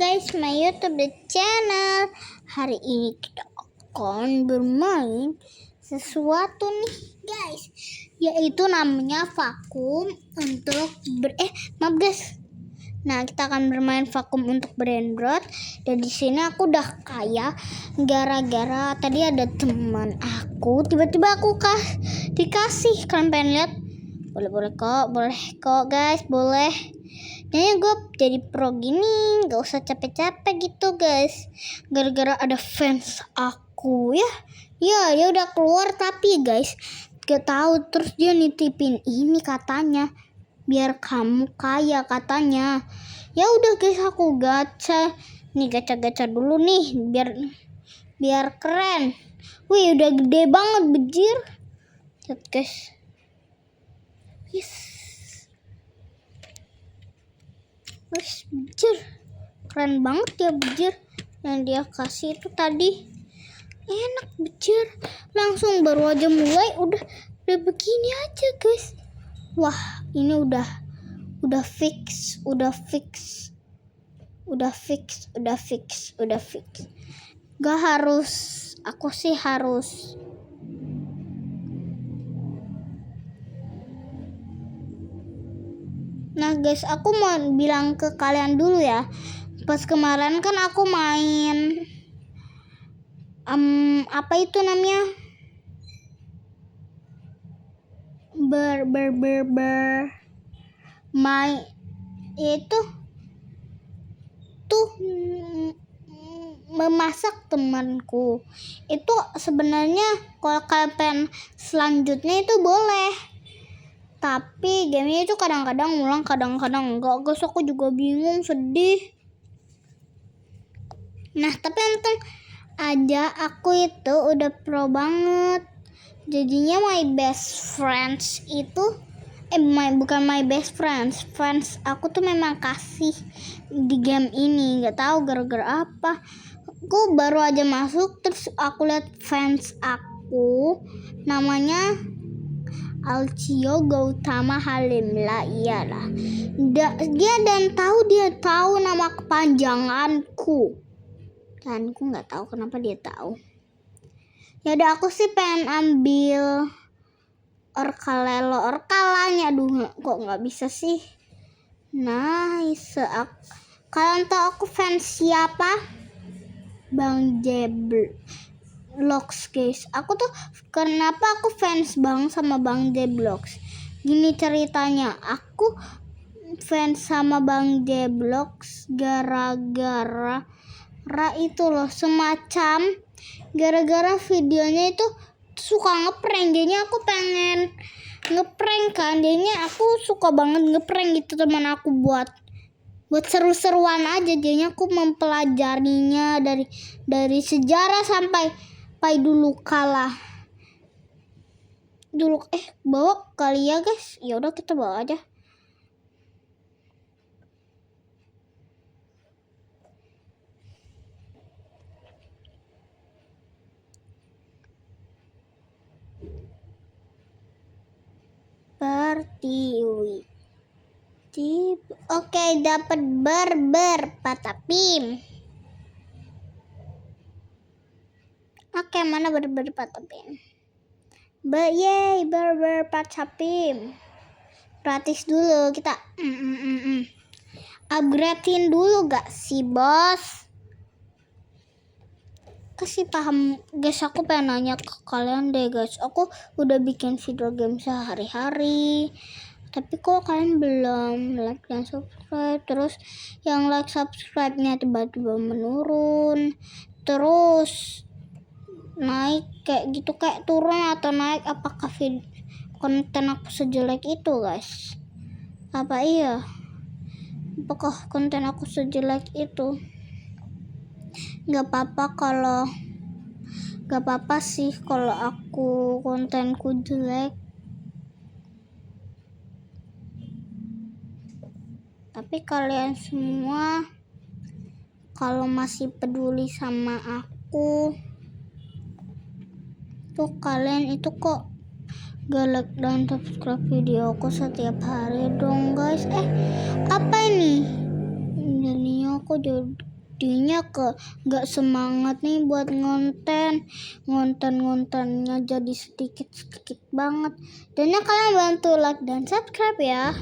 guys, my YouTube channel. Hari ini kita akan bermain sesuatu nih guys, yaitu namanya vakum untuk maaf guys. Nah, kita akan bermain vakum untuk brainrot. Dan di sini aku udah kaya gara-gara tadi ada teman aku tiba-tiba aku dikasih. Kalian pengen lihat? Boleh kok guys, boleh. Kayaknya gue jadi pro gini, gak usah capek-capek gitu guys. Gara-gara ada fans aku ya udah keluar, tapi guys gak tahu, terus dia nitipin ini katanya biar kamu kaya katanya. Ya udah guys, aku gacha dulu nih biar keren. Wih, udah gede banget bejir. Lihat guys. Yes. Wih, bejir. Keren banget ya bejir. Yang dia kasih itu tadi. Enak bejir. Langsung baru aja mulai udah begini aja guys. Wah, ini udah fix. Gak harus, aku sih harus. Nah guys, aku mau bilang ke kalian dulu ya. Pas kemarin kan aku main apa itu namanya? Itu tuh memasak temanku. Itu sebenarnya kalau kalian selanjutnya itu boleh. Tapi gamenya itu kadang-kadang ulang, kadang-kadang enggak. Guys, aku juga bingung, sedih. Nah, tapi untung aja aku itu udah pro banget. Jadinya my best friends itu bukan my best friends. Friends aku tuh memang kasih di game ini. Enggak tahu gara-gara apa. Aku baru aja masuk, terus aku lihat fans aku namanya Alcio Gautama Halimla, iyalah. Dia tahu nama kepanjanganku. Dan aku nggak tahu kenapa dia tahu. Ya udah, aku sih pengen ambil orkalanya. Aduh, kok nggak bisa sih. Nice. Kalian tahu aku fans siapa? Bang Jeblox guys. Kenapa aku fans banget sama Bang Jeblox? Gini ceritanya, aku fans sama Bang Jeblox gara-gara itu loh, semacam gara-gara videonya itu suka ngeprank. Jadinya aku pengen ngeprank kan. Jadinya aku suka banget ngeprank gitu, teman aku buat seru-seruan aja. Jadinya aku mempelajarinya dari sejarah sampai dulu kalah. Bawa kali ya guys. Ya udah, kita bawa aja. Pertiwi. Oke, dapat patapim. Oke, mana patapim? Yeay, patapim. Gratis dulu kita. Upgradein dulu gak sih bos? Kasih paham guys, aku pengen nanya ke kalian deh guys. Aku udah bikin video game sehari-hari, tapi kok kalian belum like dan subscribe. Terus yang like subscribe-nya tiba-tiba menurun, terus naik kayak gitu, kayak turun atau naik. Apakah konten aku sejelek itu guys? Apakah konten aku sejelek itu? Gak apa-apa sih kalau aku kontenku jelek. Tapi kalian semua kalau masih peduli sama aku tuh, kalian itu kok gak like dan subscribe video aku setiap hari dong guys. Apa ini? Jadinya aku jadinya nggak semangat nih buat ngontennya jadi sedikit banget. Dan kalian bantu like dan subscribe ya.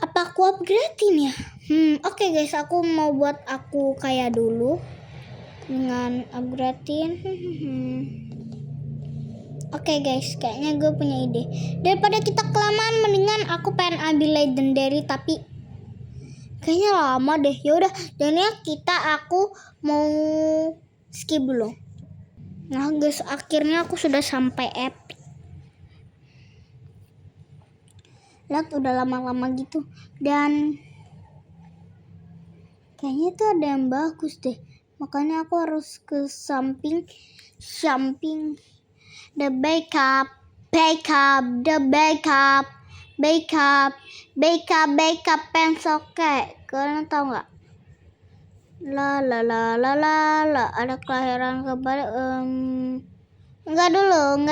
Apa aku upgradein ya? Oke guys, aku mau buat aku kayak dulu dengan upgradein. Oke guys, kayaknya gue punya ide. Daripada kita kelamaan, mendingan aku pengen ambil legendary tapi kayaknya lama deh. Yaudah, jadinya aku mau skip dulu. Nah guys, akhirnya aku sudah sampai epic. Lihat udah lama-lama gitu. Dan kayaknya itu ada yang bagus deh. Makanya aku harus ke samping. The backup, pensoke. Kalian tahu nggak? La ada kelahiran kembali. Enggak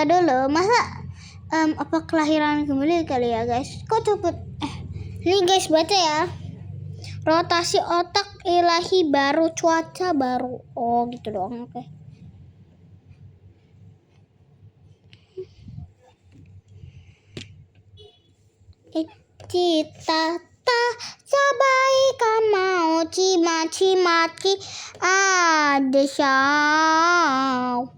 dulu. Masa apa kelahiran kembali kali ya guys? Kok cepet? Ini guys baca ya. Rotasi otak ilahi baru, cuaca baru. Oh gitu doang. Oke. Cita sabai kamau cimaki ada syau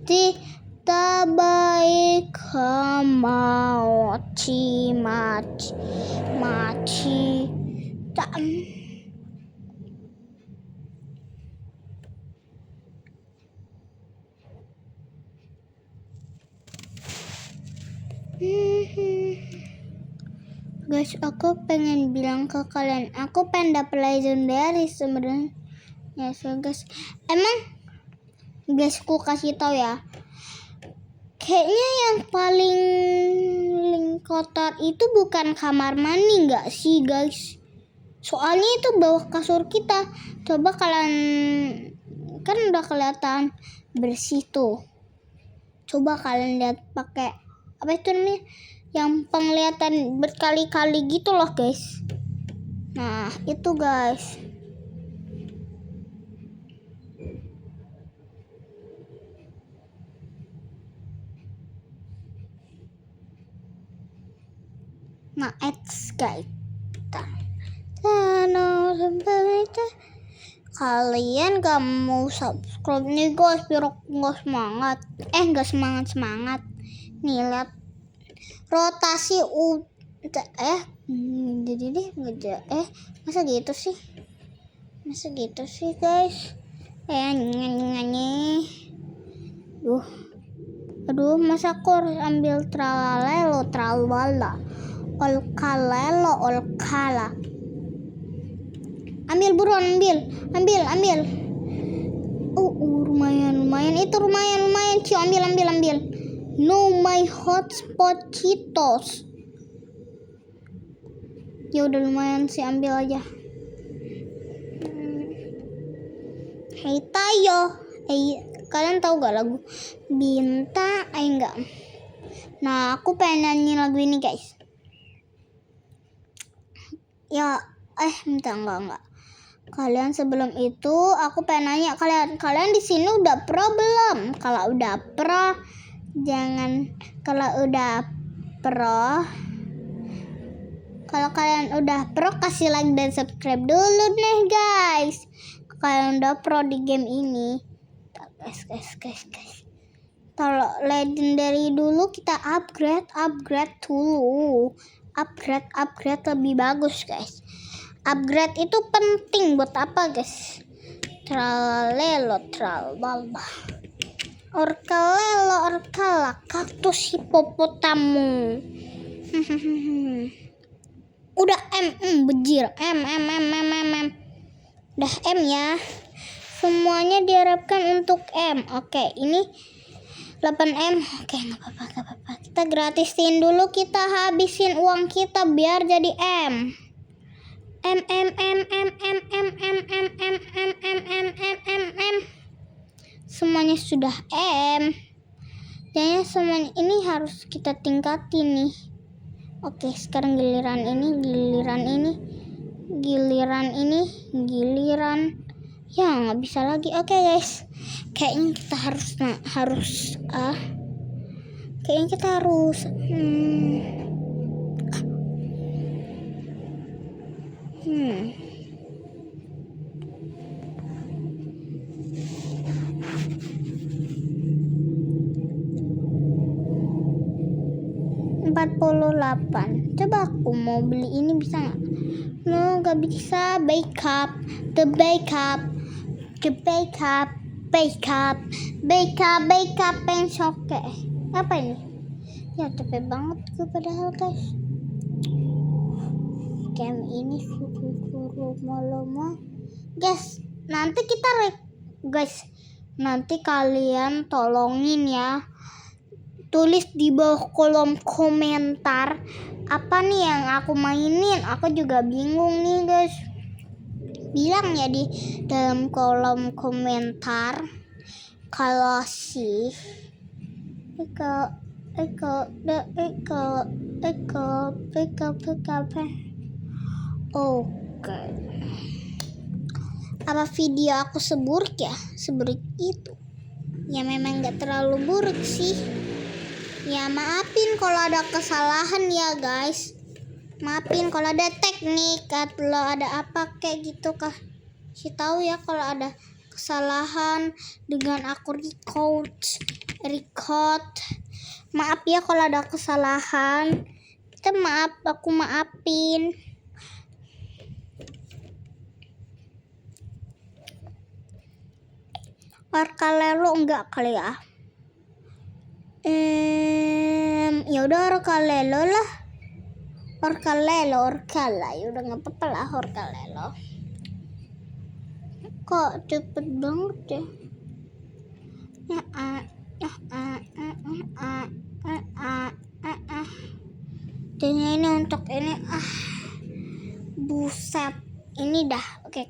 cita baik kamau cimaci tak. Guys, aku pengen bilang ke kalian, aku pengen dapet legendary sebenarnya. So guys, emang guys, aku kasih tahu ya. Kayaknya yang paling kotor itu bukan kamar mandi nggak sih guys? Soalnya itu bawah kasur kita. Coba kalian, kan udah kelihatan bersih tuh. Coba kalian lihat pakai apa itu namanya? Yang penglihatan berkali-kali gitu loh guys. Nah itu guys. Nah it's guys. Kalian gak mau subscribe nih guys, biar nggak semangat. Nggak semangat. Nih lihat rotasi jadi deh ngeja masa gitu sih guys. Nyanyi. Aduh, masa aku harus ambil tralala olkala. Ambil buruan, ambil. Lumayan itu lumayan. Cio, ambil. No my hotspot Cheetos. Ya udah lumayan sih, ambil aja. Hey Tayo. Kalian tahu gak lagu Bintang? Enggak. Nah, aku pengen nyanyi lagu ini guys. Ya, enggak. Kalian sebelum itu aku pengen nanya kalian di sini udah pro belum? Kalau udah pro kalau kalian udah pro kasih like dan subscribe dulu nih guys. Kalian udah pro di game ini. Guys. Kalau legendary dulu kita upgrade dulu. Upgrade lebih bagus guys. Upgrade itu penting buat apa guys? Tralala. Orkala, kaktus hipopotamu. Udah bejir. Udah M ya. Semuanya diharapkan untuk M. Oke, ini 8M. Oke, nggak apa-apa. Kita gratisin dulu, kita habisin uang kita biar jadi M. Semuanya sudah M. Jadi semuanya ini harus kita tingkatin nih. Oke, sekarang giliran ini. giliran ya nggak bisa lagi. Oke guys, kayaknya kita harus 48. Coba aku mau beli ini bisa nggak? No, nggak bisa. Backup pensoke. Apa ini? Ya capek banget gue padahal guys. Game ini suruh lama. Guys, nanti kalian tolongin ya. Tulis di bawah kolom komentar apa nih yang aku mainin. Aku juga bingung nih guys. Bilang ya di dalam kolom komentar kalau sih Oke. Apa video aku seburuk ya? Seburuk itu. Ya memang gak terlalu buruk sih. Ya maafin kalau ada kesalahan ya guys. Maafin kalau ada teknik atau ada apa kayak gitu kah. Si tahu ya kalau ada kesalahan dengan aku record. Maaf ya kalau ada kesalahan. Aku maafin. Orkalelo enggak kali ya. Ya udah Orkalelo lah. Orkala. Ya udah nggak apa-apa lah Orkalelo. Kok cepet banget ya? Dan ini untuk ini buset. Ini dah oke.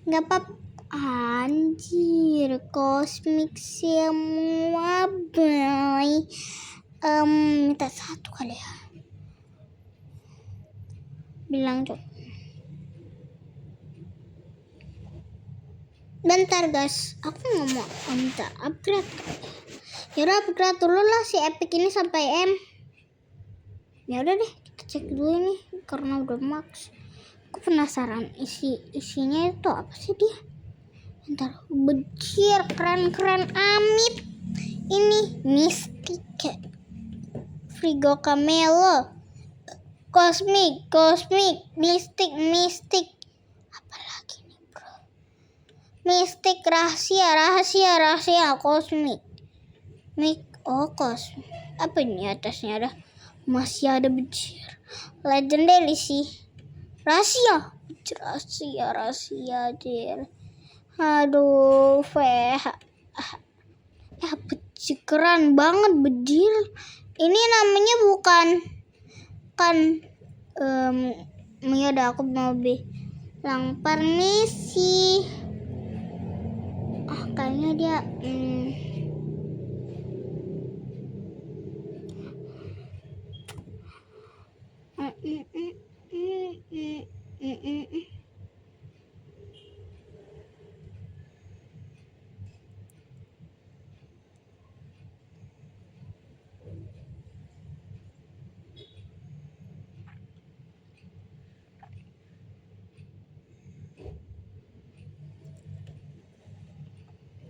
Nggak apa-apa. Anjir, kosmik semua boy. Minta 1 kali ya. Bilang coba. Bentar guys, aku nggak mau minta upgrade. Yaudah upgrade dulu lah si epic ini sampai M. Ya udah deh, kita cek dulu nih karena udah max. Aku penasaran isinya itu apa sih dia? Bentar, bejir keren amit. Ini mistik, Frigo Camelo, kosmik, mistik. Apa lagi nih bro? Mistik rahasia kosmik. Kosmik. Apa ini atasnya ada? Masih ada bejir. Legendary sih. Rahasia dir. Aduh, bejir keren banget bejir. Ini namanya bukan ya udah aku mau bilang permisi. Kayaknya dia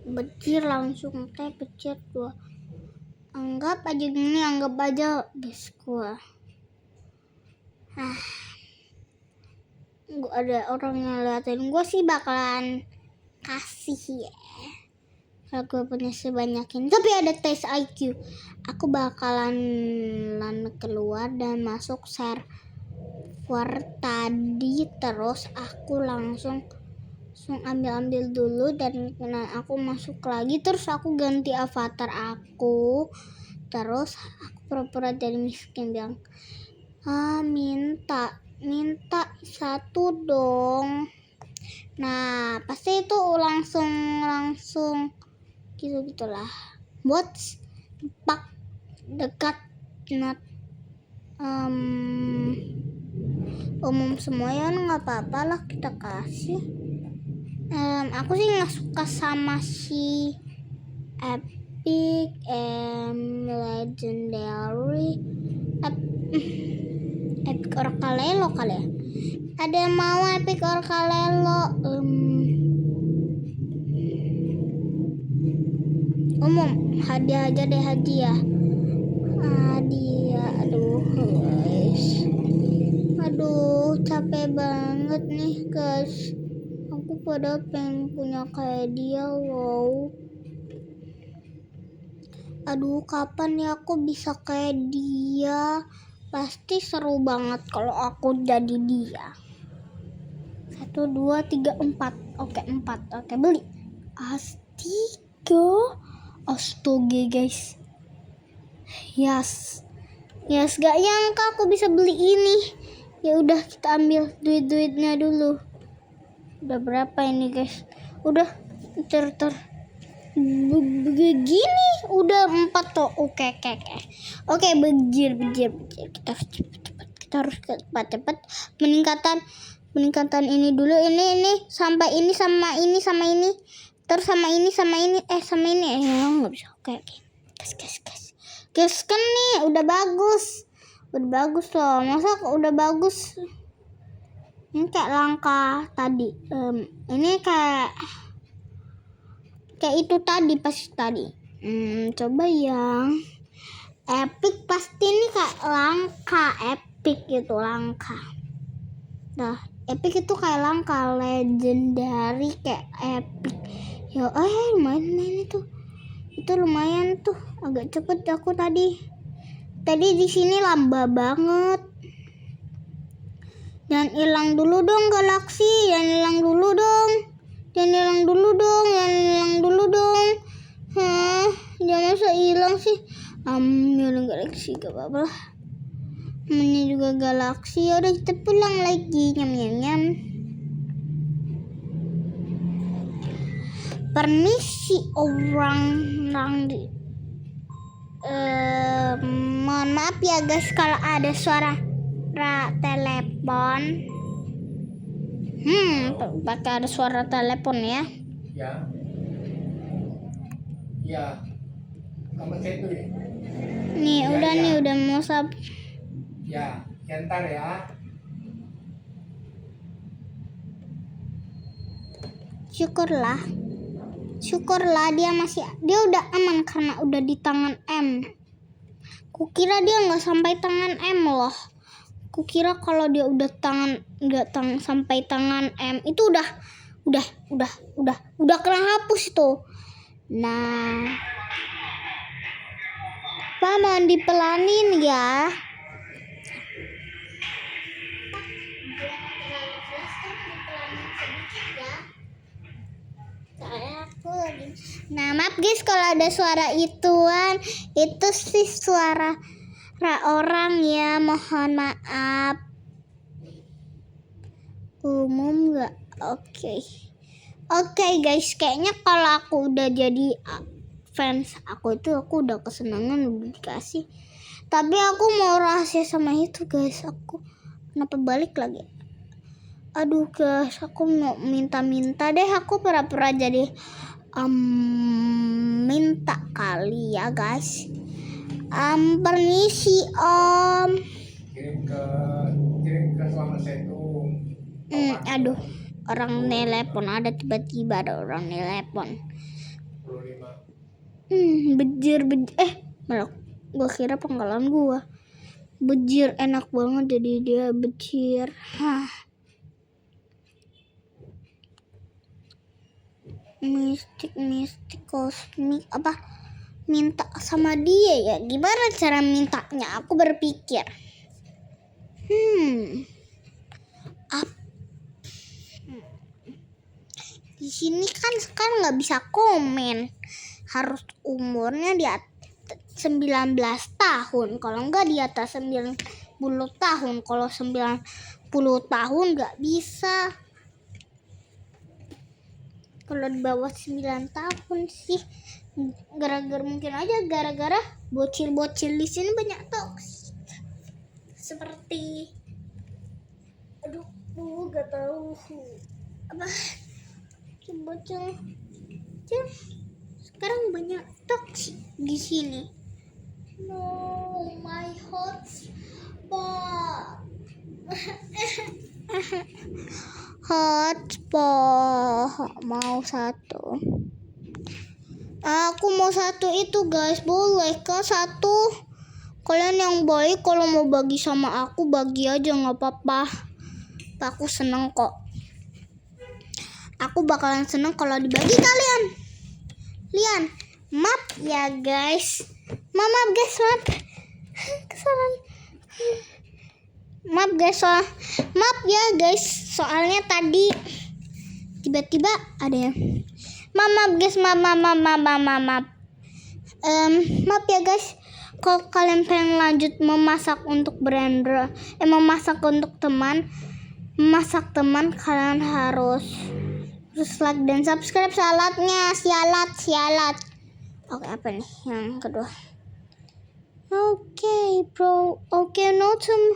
bejir langsung bejir 2. Anggap aja bes gua. Gua ada orang yang liatin gua sih bakalan kasih ya. Kalau gue punya sebanyak ini, tapi ada tes IQ. Aku bakalan keluar dan masuk server tadi, terus aku langsung ambil dulu dan aku masuk lagi, terus aku ganti avatar aku, terus aku pura-pura jadi miskin bilang minta 1 dong. Nah pasti itu langsung gitulah buat dekat umum semua ya, nggak apa-apa lah kita kasih. Aku sih nggak suka sama si epic and legendary. Epic Orkalelo kali ya. Ada yang mau epic Orkalelo? Umum hadiah aja deh, hadiah. Aduh guys, aduh capek banget nih guys. Aku pada pengen punya kayak dia loh. Aduh, kapan ya aku bisa kayak dia? Pasti seru banget kalau aku jadi dia. 1, 2, 3, 4. Oke, 4. Oke, beli. Astaga guys. Yes, gak nyangka aku bisa beli ini. Ya udah, kita ambil duit-duitnya dulu. Udah berapa ini guys? Udah begini udah 4 tuh. Oke, bejir. Kita harus cepat. Kita harus cepat peningkatan ini dulu. Ini sampai ini sama ini terus sama ini sama ini nggak bisa. Oke. Gas kan nih udah bagus loh. Masa udah bagus ini kayak langka tadi. Ini kayak itu tadi. Coba yang epic, pasti ini kayak langka. Epic itu langka. Nah, epic itu kayak langka, legendary kayak epic. Ya, lumayan itu. Itu lumayan tuh, agak cepet aku tadi. Di sini lamba banget. Jangan hilang dulu dong galaksi, jangan hilang dulu dong. Jangan masa hilang sih. Hilang galaksi gak apa-apa lah. Namanya juga galaksi. Udah kita pulang lagi. Nyam. Permisi orang mohon maaf ya guys kalau ada suara telepon. Pakai ada suara telepon ya. Ya. Kamu cek dulu ya. Nih, ya. Udah mau Ya, ntar ya. Syukurlah dia udah aman karena udah di tangan M. Kukira dia nggak sampai tangan M loh. Kukira kalau dia udah sampai tangan M itu udah kena hapus itu. Nah, Pak mohon dipelanin ya. Nah, maaf guys kalau ada suara ituan. Itu sih suara orang ya, mohon maaf. Umum nggak? Oke guys, kayaknya kalau aku udah jadi fans aku udah kesenangan udah dikasih. Tapi aku mau rahasia sama itu guys. Aku kenapa balik lagi? Aduh guys, aku mau minta deh. Aku pura-pura jadi minta kali ya guys. Permisi om. Kirim ke Selamat Setu. Aduh, orang telepon. Ada tiba-tiba ada orang telepon. 25. Bejir. Malah gua kira penggalan gua. Bejir enak banget jadi dia bejir. Mistik kosmik apa? Minta sama dia ya. Gimana cara mintanya? Aku berpikir. Di sini kan sekarang nggak bisa komen. Harus umurnya di atas 19 tahun. Kalau nggak di atas 90 tahun. Kalau 90 tahun nggak bisa. Kalau di bawah 9 tahun sih gara-gara bocil-bocil di sini banyak toksik. Seperti Aduh, gak tahu apa. Coba cek. Sekarang banyak toksik di sini. No, my hotspot. Hotspot mau satu. Aku mau satu itu guys, boleh kah satu? Kalian yang baik kalau mau bagi sama aku bagi aja nggak apa-apa. Aku seneng kok. Aku bakalan seneng kalau dibagi kalian. Lian, maaf ya guys. Maaf guys, maaf. Kesalahan. Maaf guys, maaf ya guys. Soalnya tadi tiba-tiba ada yang maaf guys, maaf. Maaf ya guys. Kalau kalian pengen lanjut memasak untuk memasak untuk teman, kalian harus like dan subscribe salatnya. Sialat. Oke, apa nih yang kedua? Oke, bro. Oke, notem.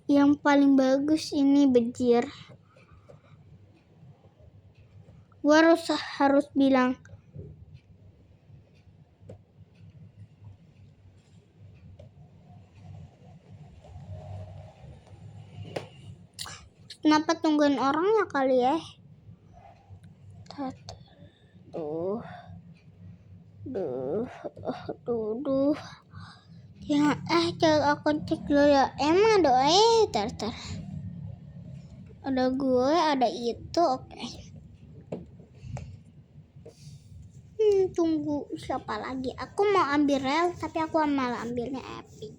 Yang paling bagus ini bejir. Gua harus bilang kenapa tungguin orang ya kali ya? Duh. Ya, aku cek dulu ya. Emang ada tar. Ada gue, ada itu, oke. Tunggu siapa lagi? Aku mau ambil rel, tapi aku malah ambilnya epic.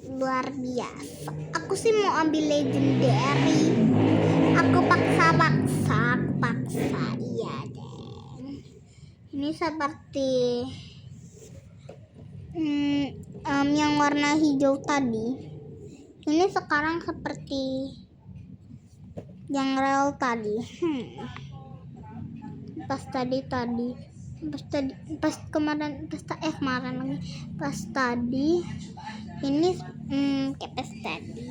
Luar biasa. Aku sih mau ambil legendary. Aku paksa. Iya deh. Ini seperti yang warna hijau tadi. Ini sekarang seperti yang rel tadi. Pas tadi ini kayak pas tadi.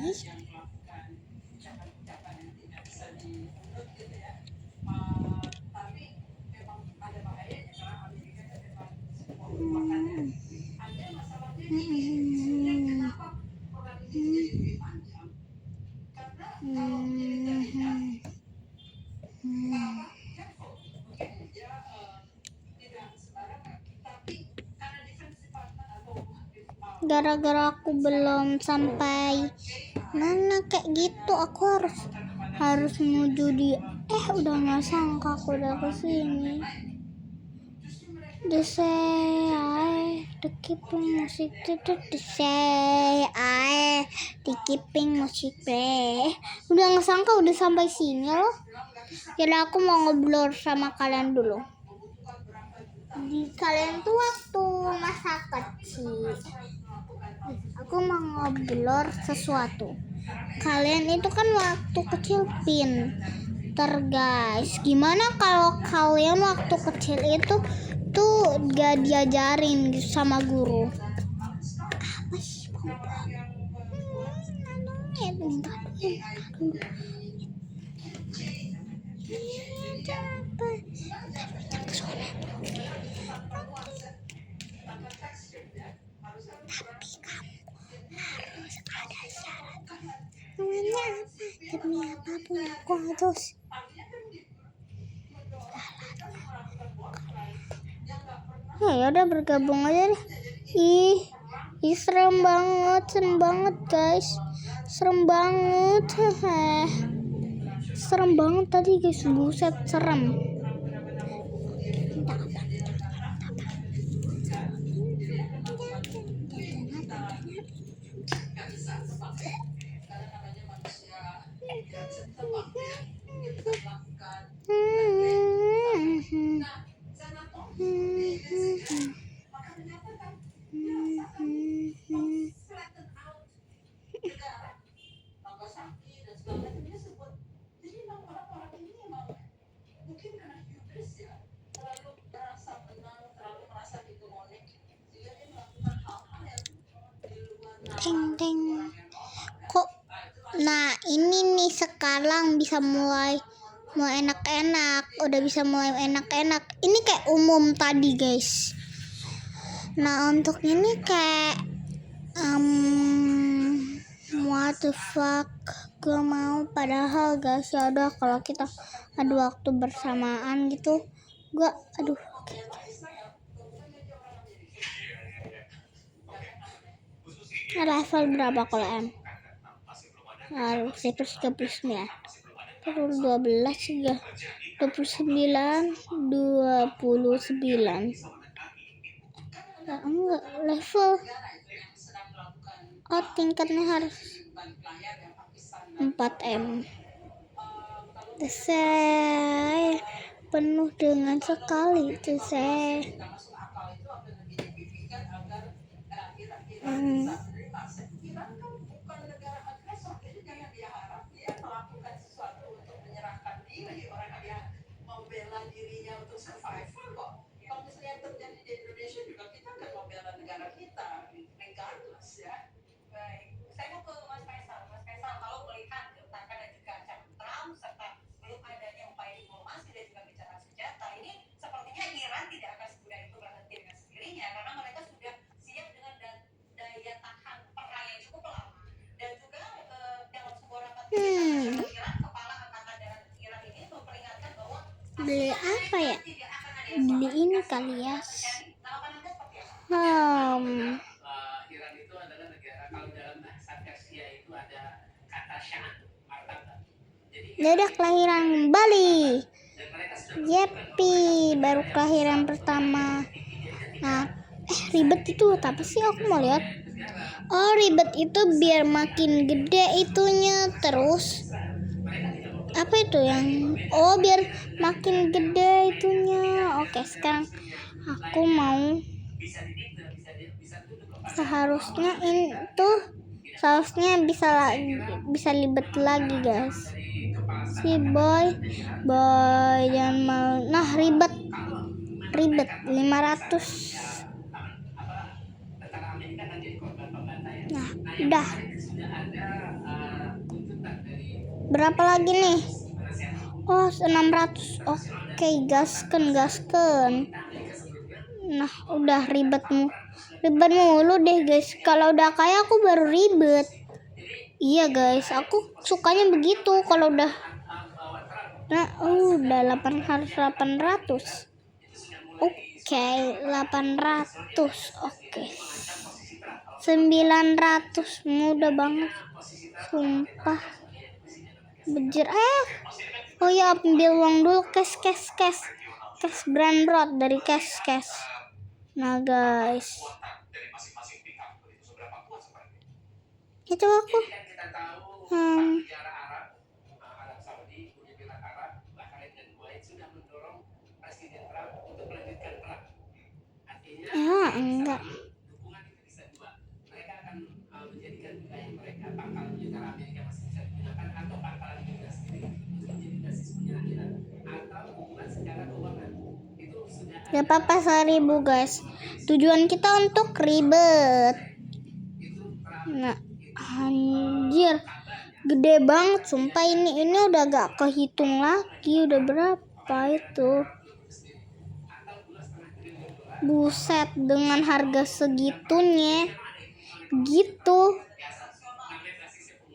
Gara-gara aku belum sampai mana kayak gitu, aku harus menuju di udah nggak sangka aku udah kesini. The keeping music play. Udah nggak sangka udah sampai sini loh. Jadi aku mau ngobrol sama kalian dulu. Kalian tuh waktu masa kecil, aku mau ngobrol sesuatu. Kalian itu kan waktu kecil pinter guys. Gimana kalau kalian waktu kecil itu tuh gak diajarin sama guru? Apa sih? Demi apapun aku harus ya udah bergabung aja deh. Serem banget guys, serem banget tadi guys, buset serem. Ding. Nah, ini nih sekarang bisa mulai enak-enak. Udah bisa mulai enak-enak. Ini kayak umum tadi, guys. Nah, untuk ini kayak what the fuck, gue mau. Padahal guys, ya udah kalau kita ada waktu bersamaan gitu, gue level berapa kalau M? Harus 139 terus 12 juga 29 nah, enggak level. Oh, tingkatnya harus 4M. Saya penuh dengan sekali itu saya. Beli apa ya? Beli ini kali ya. Iran itu adalah negara, kalau dalam bahasa Persia itu ada kata syah, Dia udah kelahiran Bali. Yepi, baru kelahiran pertama. Nah, ribet itu apa sih? Aku mau lihat. Oh, ribet itu biar makin gede itunya. Terus apa itu yang? Oh, biar makin gede itunya. Oke, sekarang aku mau. Seharusnya bisa libet lagi, guys. Si boy jangan mau. Nah, ribet 500. Nah, udah. Berapa lagi nih? Oh, 600. Oke, gasken. Nah, udah ribet mulu deh, guys. Kalau udah kaya aku baru ribet. Iya, guys, aku sukanya begitu kalau udah. Nah, udah 800. Oke, 800. Oke. 900 mudah banget. Sumpah. Bejir. Oh ya, ambil uang dulu. Cash brand road dari cash. Nah, guys. Itu aku. Ya, enggak. Gak apa-apa 1000, guys. Tujuan kita untuk ribet. Nah, anjir. Gede banget sumpah ini udah gak kehitung lagi. Udah berapa itu? Buset, dengan harga segitunya. Gitu.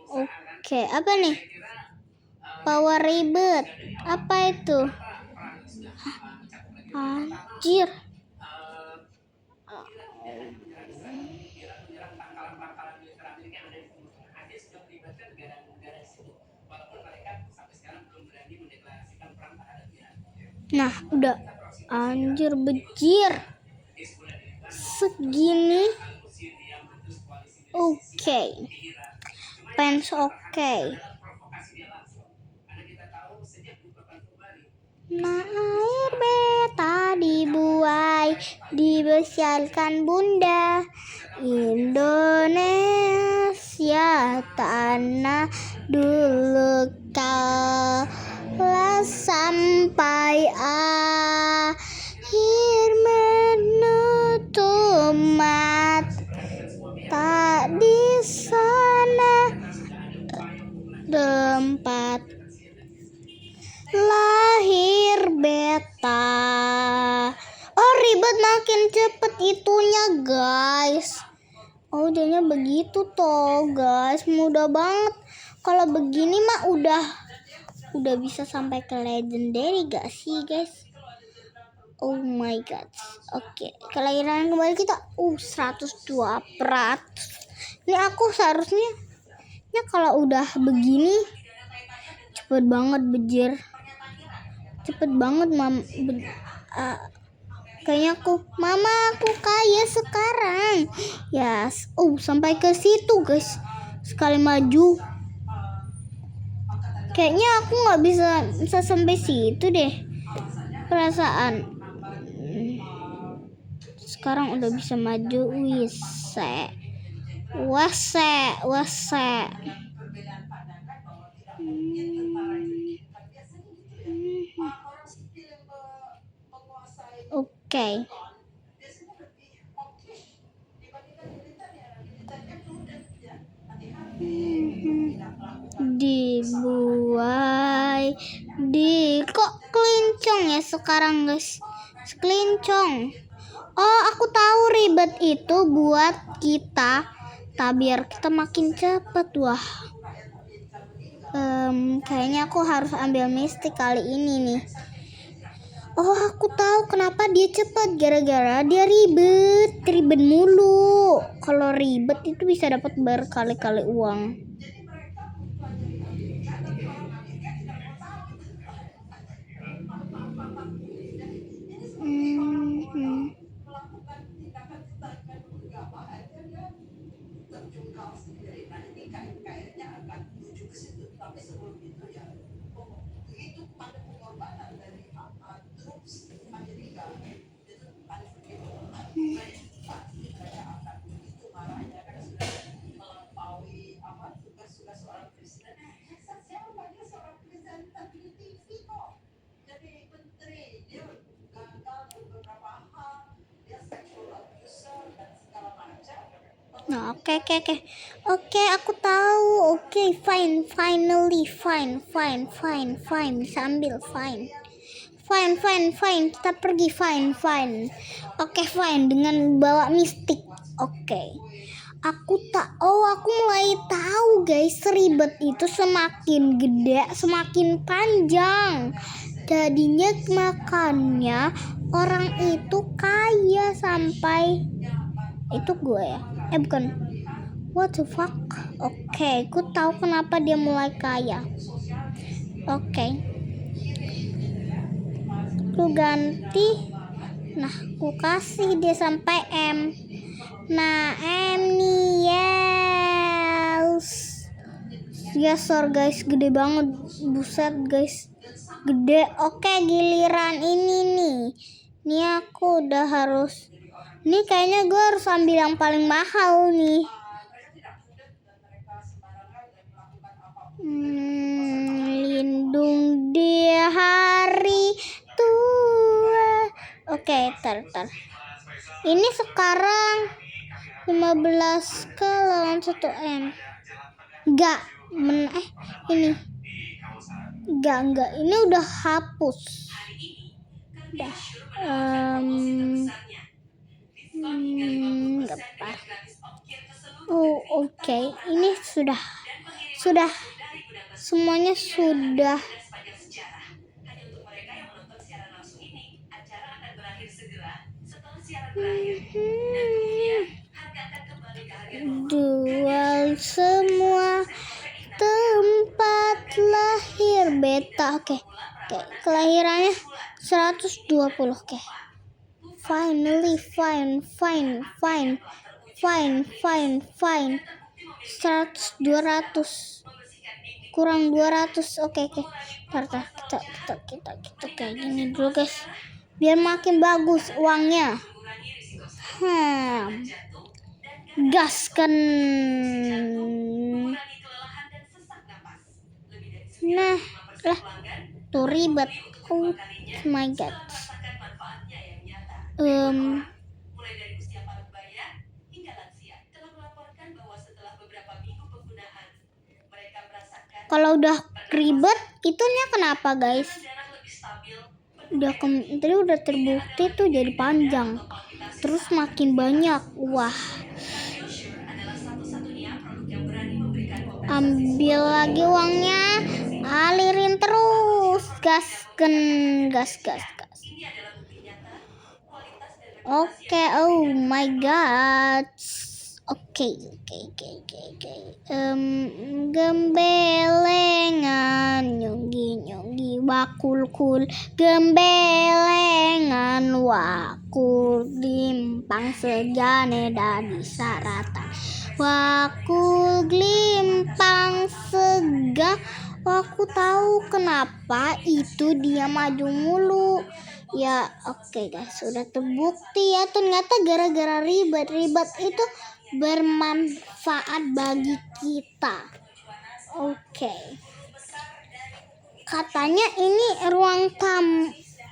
Oke, apa nih? Power ribet. Apa itu? Anjir. Nah, udah. Anjir, bejir. Segini. Oke. Pens oke. Nah, air beta dibuai, dibesarkan bunda. Indonesia tanah dulu kala sampai akhir menutup mata di sana tempat lahir beta. Oh, ribet makin cepet itunya, guys. Oh, jadinya begitu toh, guys. Mudah banget. Kalau begini mah udah bisa sampai ke legendary gak sih, guys? Oh my god. Oke, kelahiran kembali kita 102%. Ini aku seharusnya kalau udah begini cepet banget bejir. Cepet banget kayaknya mama aku kaya sekarang. Ya, sampai ke situ, guys. Sekali maju. Kayaknya aku nggak bisa sampai situ deh. Perasaan. Sekarang udah bisa maju. Wase. Oke. Dibuai kok kelincong ya sekarang, guys. Kelincong. Oh, aku tahu ribet itu buat kita biar kita makin cepet. Wah, kayaknya aku harus ambil mistik kali ini nih. Oh, aku tahu kenapa dia cepet, gara-gara dia ribet mulu. Kalau ribet itu bisa dapat berkali-kali uang. Nah, oke. Aku tahu. Oke, finally, fine. Bisa ambil, fine. Kita pergi, fine. Oke, fine, dengan bawa mistik. Oke. Aku mulai tahu, guys, ribet itu semakin gede, semakin panjang. Jadinya makannya orang itu kaya sampai itu gue ya. Bukan. What the fuck? Oke, aku tahu kenapa dia mulai kaya. Oke. Aku ganti. Nah, aku kasih dia sampai M. Nah, M nih, yes. Yes, guys, gede banget. Buset, guys. Gede. Oke, giliran ini nih. Ini aku udah harus. Ini kayaknya gue harus ambil yang paling mahal nih. Lindung di hari tua. Oke, tar. Ini sekarang 15 ke lawan 1 M. Enggak. Ini. Enggak. Ini udah hapus. Udah. Oh, oke. Ini sudah semuanya sudah. Jual semua tempat lahir beta. Oke. Kelahirannya 120. Oke. Finally, fine. 100, 200. Kurang 200. Oke. Tar. Kita kayak gini dulu, guys. Biar makin bagus uangnya. Gaskan. Nah, tuh ribet. Oh my god. Mulai dari usia paruh baya hingga lansia telah melaporkan bahwa setelah beberapa minggu penggunaan mereka merasakan Kalau udah ribet, itunya kenapa guys? Tadi udah terbukti tuh jadi panjang. Terus makin banyak. Wah. Ambil lagi uangnya. Alirin terus. Gasken. Gas. Oke, oh my god. Oke. Gembelengan nyonggi wakul gembelengan wakul limpang sejane dari saratan wakul glimpang sega. Aku tahu kenapa itu dia maju mulu. Ya oke guys, sudah terbukti ya, ternyata gara-gara ribet itu bermanfaat bagi kita. Oke. Katanya ini ruang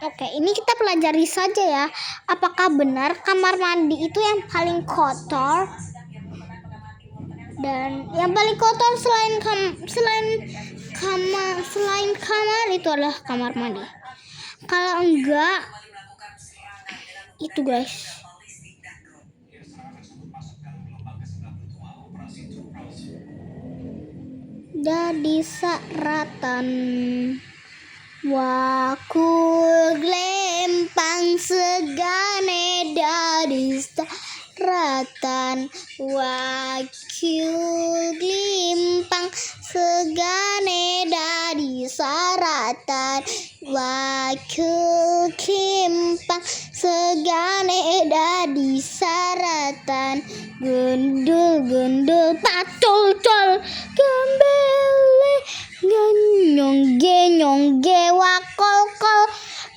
Oke, ini kita pelajari saja ya. Apakah benar kamar mandi itu yang paling kotor? Dan yang paling kotor selain kamar itu adalah kamar mandi. Kalau enggak, itu guys. Jadi saratan wakul glempang segane dari saratan wakul glimpang segane dari saratan wakul glimpang segane dari saratan gendul pacul gembele nyongge wakol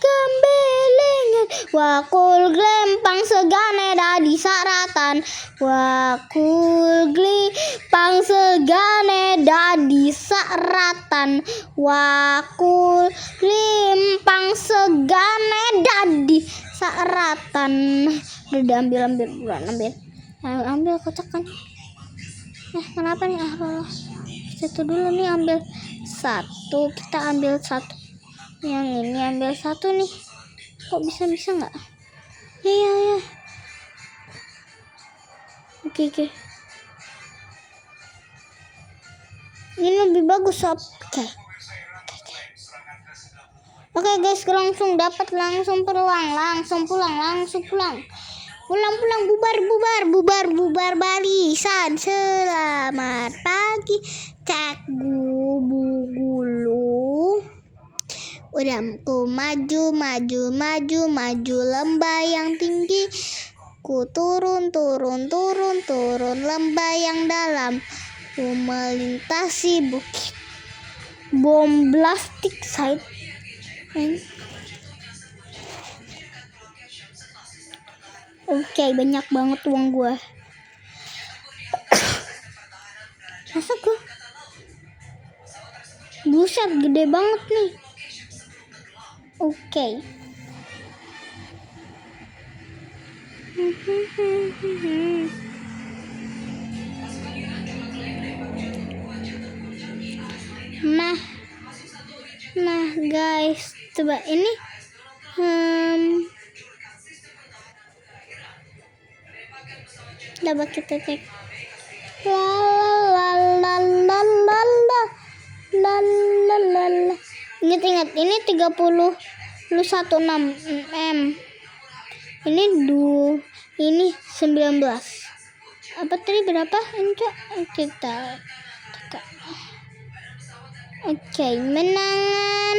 gembele wakul glempang segane dari saratan wakul glempang segane dari saratan wakul glempang segane dari saratan. Udah ambil kocakan. Kenapa nih? Situ dulu nih, ambil satu. Kita ambil satu. Yang ini ambil satu nih. Kok bisa nggak? Ya. Oke. Ini lebih bagus sob. Oke guys, langsung dapat, langsung pulang. Pulang bubar barisan. Selamat pagi cak gulu. Udamku maju lembah yang tinggi. Ku turun lembah yang dalam. Ku melintasi bukit. Bom plastik site. Oke, banyak banget uang gue. Masa gue? Buset, gede banget nih. Oke. Nah guys, coba ini coba kita cek. Ingat ini 31 mm. Ini 19. Apa tadi berapa? Kita Oke, menangan.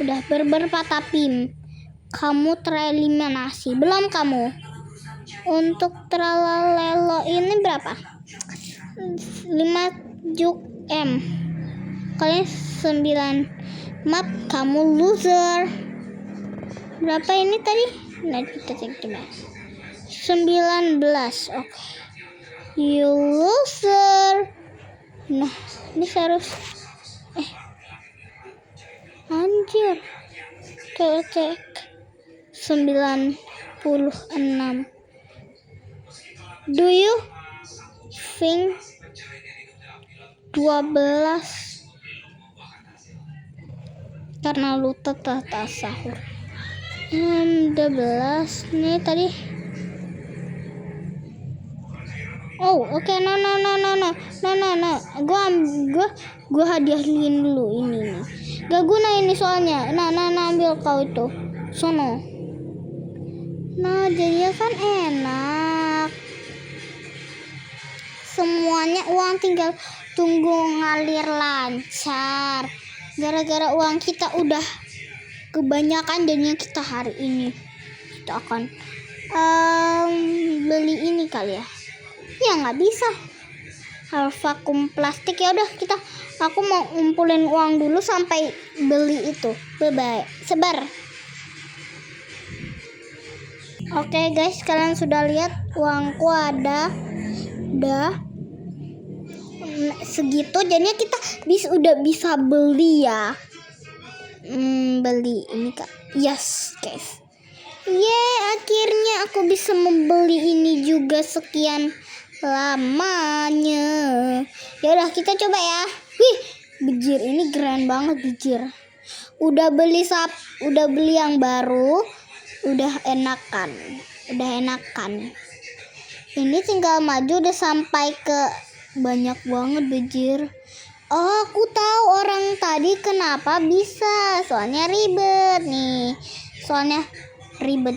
Udah berpatapim. Kamu tereliminasi. Belum kamu. Untuk tralalelo ini berapa? 5 juk M. Kalian 9. Map, kamu loser. Berapa ini tadi? Nah, kita cek coba. 19. Oke. You loser. Nah, ini harus anjir. Kita cek 96. Do you think 12 karena lu tetap sahur. 12 nih tadi. Oh, oke. No. Gua hadiahin dulu ini nih. Gak guna ini soalnya. Nah, ambil kau itu. Sono. Nah, jadinya kan enak. Semuanya uang tinggal tunggu ngalir lancar. Gara-gara uang kita udah kebanyakan, jadinya kita hari ini kita akan beli ini kali ya. Ya nggak bisa. Harus vakum plastik. Ya udah aku mau ngumpulin uang dulu sampai beli itu. Bye-bye. Sebar. Oke guys, kalian sudah lihat uangku udah segitu, jadinya kita udah bisa beli ya. Beli ini kak. Yes guys. Akhirnya aku bisa membeli ini juga sekian lamanya. Ya udah kita coba ya. Wih, bejir ini keren banget bejir. Udah beli yang baru, udah enakan. Ini tinggal maju udah sampai ke banyak banget bejir. Oh, aku tahu orang tadi kenapa bisa. Soalnya ribet nih.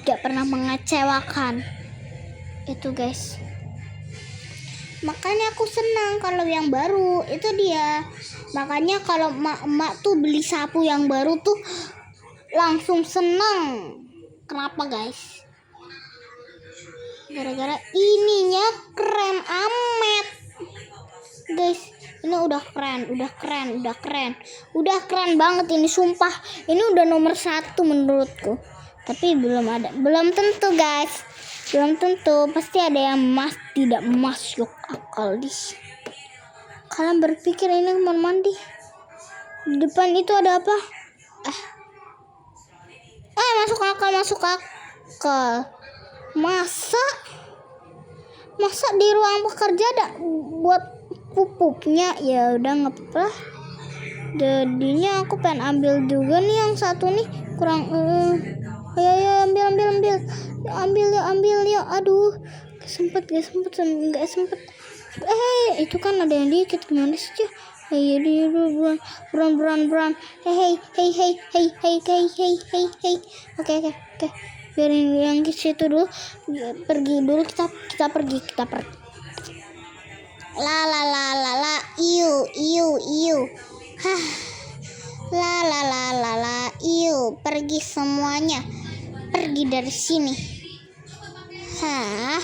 Gak pernah mengecewakan. Itu guys. Makanya aku senang kalau yang baru. Itu dia. Makanya kalau emak tuh beli sapu yang baru tuh langsung senang. Kenapa guys? Gara-gara ininya keren amat. Guys, ini udah keren banget ini, sumpah. Ini udah nomor 1 menurutku. Tapi belum tentu guys. Pasti ada yang tidak masuk akal di sini. Kalian berpikir ini kamar mandi? Di depan itu ada apa? Masuk akal. Masa di ruang pekerja ada buat pupuknya? Ya udah nggak apa-apa. Jadinya aku pengen ambil juga nih yang satu nih, kurang. Ayo ambil ya. Aduh, nggak sempet. Itu kan ada yang dikit, gimana sih ya? Ayo buruan. Hey. Oke. Biarin yang di situ dulu. Pergi dulu, kita pergi. La iu. Hah. La iu. Pergi semuanya. Pergi dari sini. Hah?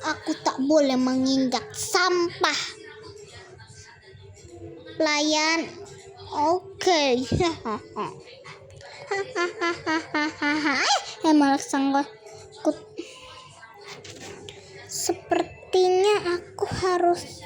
Aku tak boleh menginjak sampah. Pelayan. Oke. Malah sanggup. Sepertinya aku harus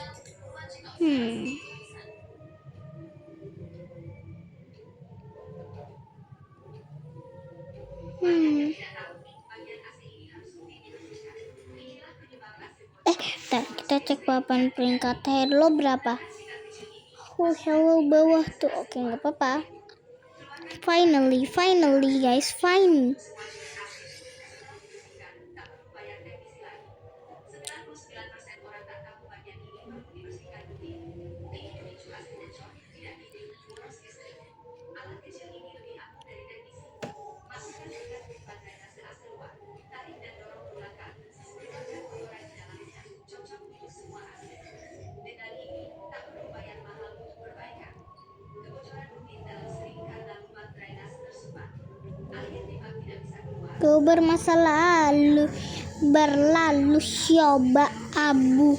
kita cek papan peringkat hello berapa. Hello bawah tuh. Oke, nggak apa-apa. Finally guys, fine. Bermasa lalu berlalu, coba abu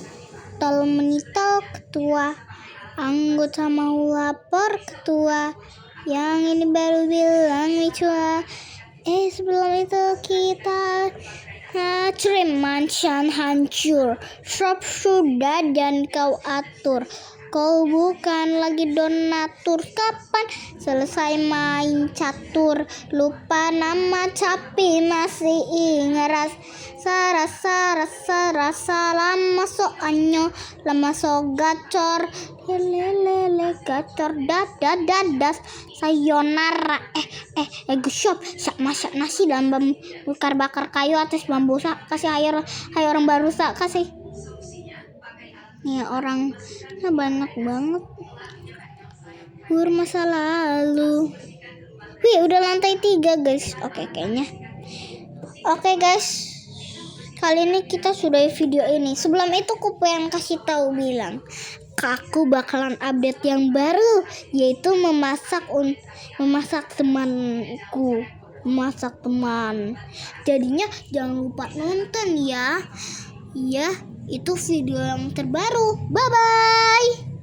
tol menitol ketua, anggota mau lapor ketua, yang ini baru bilang micua. Sebelum itu kita Mansion hancur, shop sudah dan kau atur, Kau bukan lagi donatur. Kapan selesai main catur? Lupa nama tapi masih ingat rasa lama so anyo, lama so gacor. Lelelele gacor dadas sayonara. Gusyop sak masak nasi dalam bakar kayu atas bambu. Kasih air orang baru kasih. Nih orang banyak banget. Masa lalu. Wih, udah lantai 3 guys. Oke kayaknya. Oke guys. Kali ini kita sudah video ini. Sebelum itu aku pengen kasih tahu bilang, aku bakalan update yang baru, yaitu memasak temanku. Memasak teman. Jadinya jangan lupa nonton ya. Iya, itu video yang terbaru. Bye bye.